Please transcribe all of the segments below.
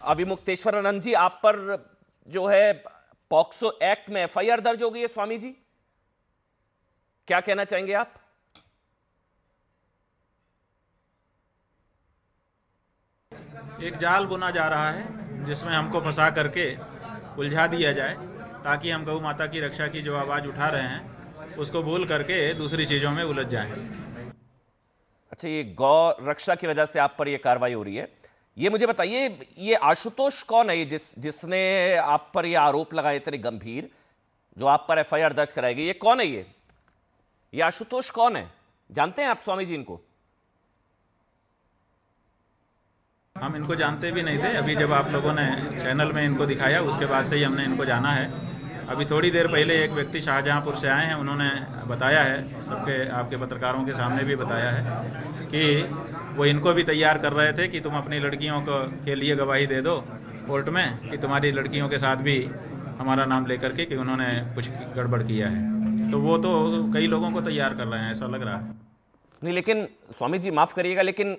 अभी मुक्तेश्वरानंद जी, आप पर जो है पॉक्सो एक्ट में एफआईआर दर्ज हो गई है स्वामी जी, क्या कहना चाहेंगे आप? एक जाल बुना जा रहा है जिसमें हमको फंसा करके उलझा दिया जाए ताकि हम गौ माता की रक्षा की जो आवाज़ उठा रहे हैं उसको भूल करके दूसरी चीज़ों में उलझ जाएं। अच्छा, ये गौ रक्षा की वजह से आप पर ये कार्रवाई हो रही है। ये मुझे बताइए, ये आशुतोष कौन है, ये जिसने आप पर ये आरोप लगाए इतने गंभीर, जो आप पर एफआईआर दर्ज कराई गई, ये कौन है? ये आशुतोष कौन है? जानते हैं आप स्वामी जी इनको? हम इनको जानते भी नहीं थे। अभी जब आप लोगों ने चैनल में इनको दिखाया उसके बाद से ही हमने इनको जाना है। अभी थोड़ी देर पहले एक व्यक्ति शाहजहांपुर से आए हैं, उन्होंने बताया है, सबके आपके पत्रकारों के सामने भी बताया है कि वो इनको भी तैयार कर रहे थे कि तुम अपनी लड़कियों के लिए गवाही दे दो कोर्ट में कि तुम्हारी लड़कियों के साथ भी हमारा नाम लेकर के कि उन्होंने कुछ गड़बड़ किया है। तो वो तो कई लोगों को तैयार कर रहे हैं, ऐसा लग रहा है। नहीं, लेकिन स्वामी जी माफ करिएगा, लेकिन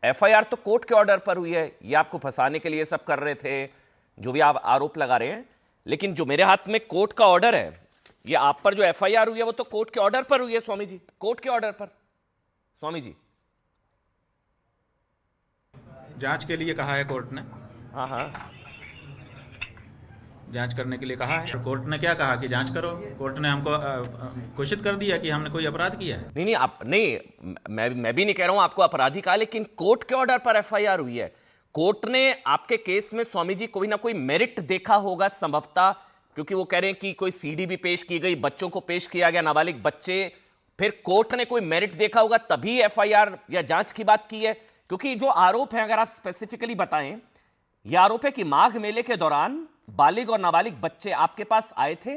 एफआईआर तो कोर्ट के ऑर्डर पर हुई है। ये आपको फंसाने के लिए सब कर रहे थे, जो भी आप आरोप लगा रहे हैं। लेकिन जो मेरे हाथ में कोर्ट का ऑर्डर है, ये आप पर जो एफआईआर हुई है वो तो कोर्ट के ऑर्डर पर हुई है स्वामी जी, कोर्ट के ऑर्डर पर। स्वामी जी, जांच के लिए कहा है कोर्ट ने। हाँ हाँ, जांच करने के लिए कहा है। कोर्ट ने क्या कहा कि जांच करो। कोर्ट ने हमको घोषित कर दिया कि हमने कोई अपराध किया है। नहीं नहीं, आप नहीं, मैं भी नहीं कह रहा हूं आपको अपराधी कहा, लेकिन कोर्ट के ऑर्डर पर एफआईआर हुई है। कोर्ट ने आपके केस में स्वामी जी कोई ना कोई मेरिट देखा होगा संभवतः, क्योंकि वो कह रहे हैं कि कोई सीडी भी पेश की गई, बच्चों को पेश किया गया, नाबालिग बच्चे। फिर कोर्ट ने कोई मेरिट देखा होगा तभी एफआईआर या जांच की बात की है। क्योंकि जो आरोप है, अगर आप स्पेसिफिकली बताएं, यह आरोप है कि माघ मेले के दौरान बालिग और नाबालिग बच्चे आपके पास आए थे,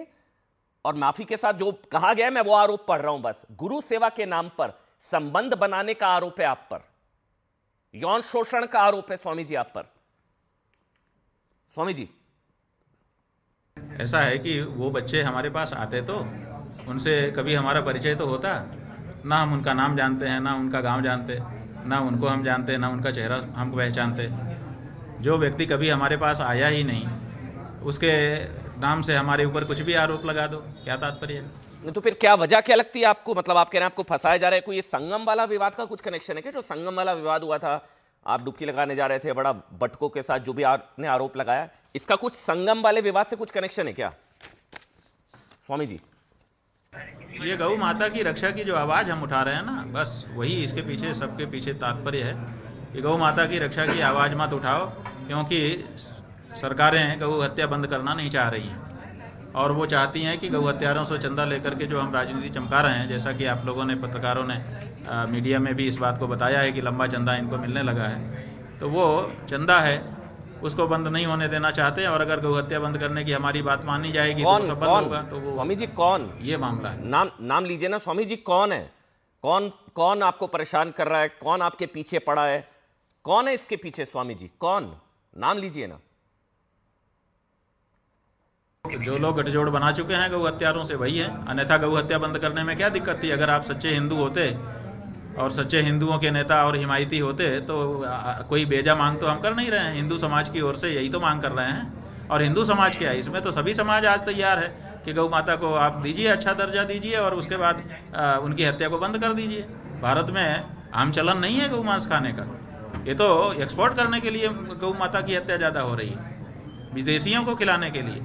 और माफी के साथ जो कहा गया, मैं वो आरोप पढ़ रहा हूं बस, गुरु सेवा के नाम पर संबंध बनाने का आरोप है आप पर, यौन शोषण का आरोप है स्वामी जी आप पर। स्वामी जी, ऐसा है कि वो बच्चे हमारे पास आते तो उनसे कभी हमारा परिचय तो होता ना। हम उनका नाम जानते हैं, ना उनका गांव जानते, ना उनको हम जानते, ना उनका चेहरा हम पहचानते। जो व्यक्ति कभी हमारे पास आया ही नहीं, उसके नाम से हमारे ऊपर कुछ भी आरोप लगा दो, क्या तात्पर्य है? तो फिर क्या वजह क्या लगती है आपको? मतलब आप कह रहे हैं आपको फंसाया जा रहा है, कोई ये संगम वाला विवाद का कुछ कनेक्शन है क्या? जो संगम वाला विवाद हुआ था, आप डुबकी लगाने जा रहे थे बड़ा बटकों के साथ, जो भी आपने आरोप लगाया, इसका कुछ संगम वाले विवाद से कुछ कनेक्शन है क्या स्वामी जी? ये गौ माता की रक्षा की जो आवाज़ हम उठा रहे हैं ना, बस वही इसके पीछे, सबके पीछे तात्पर्य है कि गौ माता की रक्षा की आवाज़ मत उठाओ, क्योंकि सरकारें गौ हत्या बंद करना नहीं चाह रही हैं और वो चाहती हैं कि गौ हत्यारों से चंदा लेकर के जो हम राजनीति चमका रहे हैं, जैसा कि आप लोगों ने, पत्रकारों ने मीडिया में भी इस बात को बताया है कि लंबा चंदा इनको मिलने लगा है, तो वो चंदा है उसको बंद नहीं होने देना चाहते हैं। और अगर गौ हत्या बंद करने की हमारी बात मानी जाएगी तो सब बंद होगा। तो वो स्वामी जी कौन, ये मामला है। नाम लीजिए ना स्वामी जी, कौन है? कौन आपको परेशान कर रहा है? कौन आपके पीछे पड़ा है? कौन है इसके पीछे स्वामी जी? कौन, नाम लीजिए ना। जो लोग गठजोड़ बना चुके हैं गौ हत्यारों से वही है। अन्यथा गौ हत्या बंद करने में क्या दिक्कत थी? अगर आप सच्चे हिंदू होते और सच्चे हिंदुओं के नेता और हिमायती होते तो कोई बेजा मांग तो हम कर नहीं रहे हैं। हिंदू समाज की ओर से यही तो मांग कर रहे हैं। और हिंदू समाज क्या है, इसमें तो सभी समाज आज तैयार है कि गौ माता को आप दीजिए, अच्छा दर्जा दीजिए और उसके बाद उनकी हत्या को बंद कर दीजिए। भारत में आम चलन नहीं है गौ मांस खाने का। ये तो एक्सपोर्ट करने के लिए गौ माता की हत्या ज़्यादा हो रही है, विदेशियों को खिलाने के लिए,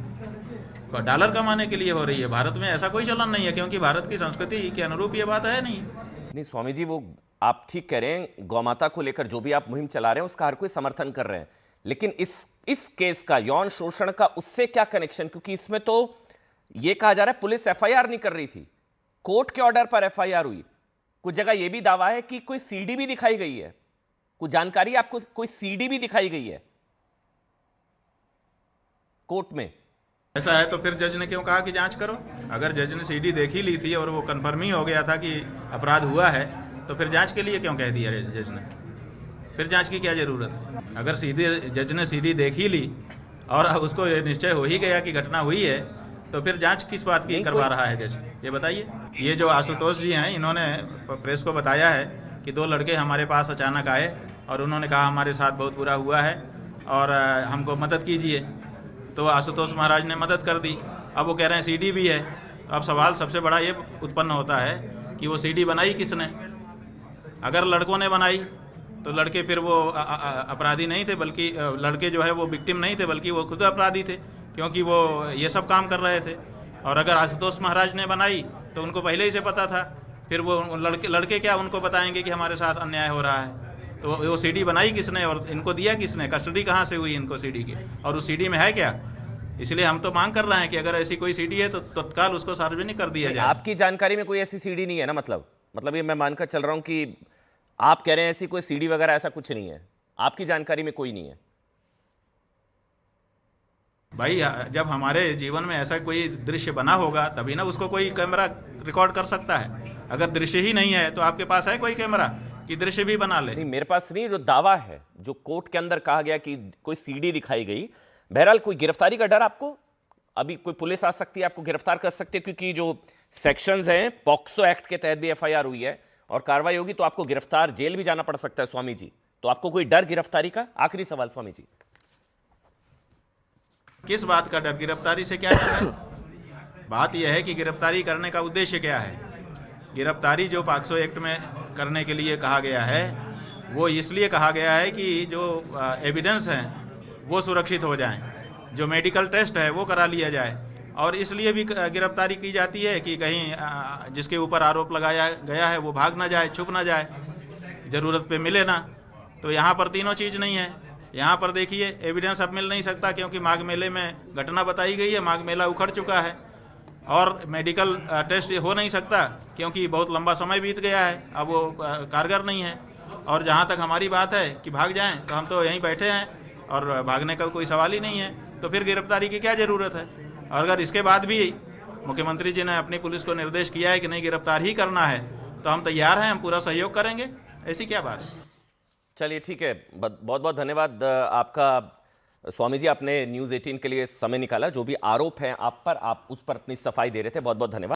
डॉलर कमाने के लिए हो रही है। भारत में ऐसा कोई चलन नहीं है, क्योंकि भारत की संस्कृति के अनुरूप ये बात है नहीं स्वामी जी, वो आप ठीक कह रहे हैं, गौ माता को लेकर जो भी आप मुहिम चला रहे हैं उसका हर कोई समर्थन कर रहे हैं, लेकिन इस केस का, यौन शोषण का, उससे क्या कनेक्शन? क्योंकि इसमें तो ये कहा जा रहा है पुलिस एफआईआर नहीं कर रही थी, कोर्ट के ऑर्डर पर एफआईआर हुई। कुछ जगह यह भी दावा है कि कोई सीडी भी दिखाई गई है, कुछ जानकारी आपको, कोई सीडी भी दिखाई गई है कोर्ट में। ऐसा है तो फिर जज ने क्यों कहा कि जांच करो? अगर जज ने सीडी देख ही ली थी और वो कन्फर्म ही हो गया था कि अपराध हुआ है, तो फिर जांच के लिए क्यों कह दिया जज ने? फिर जांच की क्या ज़रूरत है? अगर सीधे जज ने सीडी देख ही ली और उसको निश्चय हो ही गया कि घटना हुई है, तो फिर जांच किस बात की करवा रहा है जज? ये बताइए। ये जो आशुतोष जी हैं, इन्होंने प्रेस को बताया है कि 2 लड़के हमारे पास अचानक आए और उन्होंने कहा हमारे साथ बहुत बुरा हुआ है, और हमको मदद कीजिए। तो आशुतोष महाराज ने मदद कर दी। अब वो कह रहे हैं सीडी भी है। तो अब सवाल सबसे बड़ा ये उत्पन्न होता है कि वो सीडी बनाई किसने? अगर लड़कों ने बनाई तो लड़के फिर वो अपराधी नहीं थे, बल्कि लड़के जो है वो विक्टिम नहीं थे, बल्कि वो खुद अपराधी थे, क्योंकि वो ये सब काम कर रहे थे। और अगर आशुतोष महाराज ने बनाई तो उनको पहले ही से पता था, फिर वो लड़के क्या उनको बताएंगे कि हमारे साथ अन्याय हो रहा है? तो वो सीडी बनाई किसने और इनको दिया किसने? कस्टडी कहाँ से हुई इनको सीडी की? और उस सीडी में है क्या? इसलिए हम तो मांग कर रहे हैं कि अगर ऐसी कोई सीडी है तो तत्काल उसको सार्वजनिक कर दिया जाए। आपकी जानकारी में कोई ऐसी सीडी नहीं है ना? मतलब ये मैं मानकर चल रहा हूं कि आप कह रहे हैं ऐसी कोई सीडी वगैरह ऐसा कुछ नहीं है, आपकी जानकारी में कोई नहीं है। भाई जब हमारे जीवन में ऐसा कोई दृश्य बना होगा तभी ना उसको कोई कैमरा रिकॉर्ड कर सकता है। अगर दृश्य ही नहीं है तो आपके पास है कोई कैमरा कि दृश्य भी बना ले? नहीं, मेरे पास नहीं। जो दावा है, जो कोर्ट के अंदर कहा गया कि कोई सीडी दिखाई गई, बहरहाल कोई गिरफ्तारी का डर आपको? अभी कोई पुलिस आ सकती है, आपको गिरफ्तार कर सकती है, क्योंकि जो सेक्शंस हैं पॉक्सो एक्ट के तहत भी एफआईआर हुई है और कार्रवाई होगी तो आपको गिरफ्तार, जेल भी जाना पड़ सकता है स्वामी जी। तो आपको कोई डर गिरफ्तारी का? आखिरी सवाल स्वामी जी। किस बात का डर? गिरफ्तारी से क्या डर है? बात यह है कि गिरफ्तारी करने का उद्देश्य क्या है। गिरफ्तारी जो पॉक्सो एक्ट में करने के लिए कहा गया है वो इसलिए कहा गया है कि जो एविडेंस हैं वो सुरक्षित हो जाएं, जो मेडिकल टेस्ट है वो करा लिया जाए। और इसलिए भी गिरफ्तारी की जाती है कि कहीं जिसके ऊपर आरोप लगाया गया है वो भाग ना जाए, छुप ना जाए, ज़रूरत पे मिले ना। तो यहाँ पर तीनों चीज़ नहीं है। यहाँ पर देखिए एविडेंस अब मिल नहीं सकता क्योंकि माघ मेले में घटना बताई गई है, माघ मेला उखड़ चुका है। और मेडिकल टेस्ट हो नहीं सकता क्योंकि बहुत लंबा समय बीत गया है, अब वो कारगर नहीं है। और जहाँ तक हमारी बात है कि भाग जाएं तो हम तो यहीं बैठे हैं और भागने का कोई सवाल ही नहीं है। तो फिर गिरफ्तारी की क्या ज़रूरत है? और अगर इसके बाद भी मुख्यमंत्री जी ने अपनी पुलिस को निर्देश किया है कि नहीं गिरफ्तार ही करना है तो हम तैयार हैं, हम पूरा सहयोग करेंगे। ऐसी क्या बात है? चलिए ठीक है, बहुत बहुत धन्यवाद आपका स्वामी जी। आपने न्यूज़ 18 के लिए समय निकाला। जो भी आरोप है आप पर, आप उस पर अपनी सफाई दे रहे थे। बहुत बहुत धन्यवाद।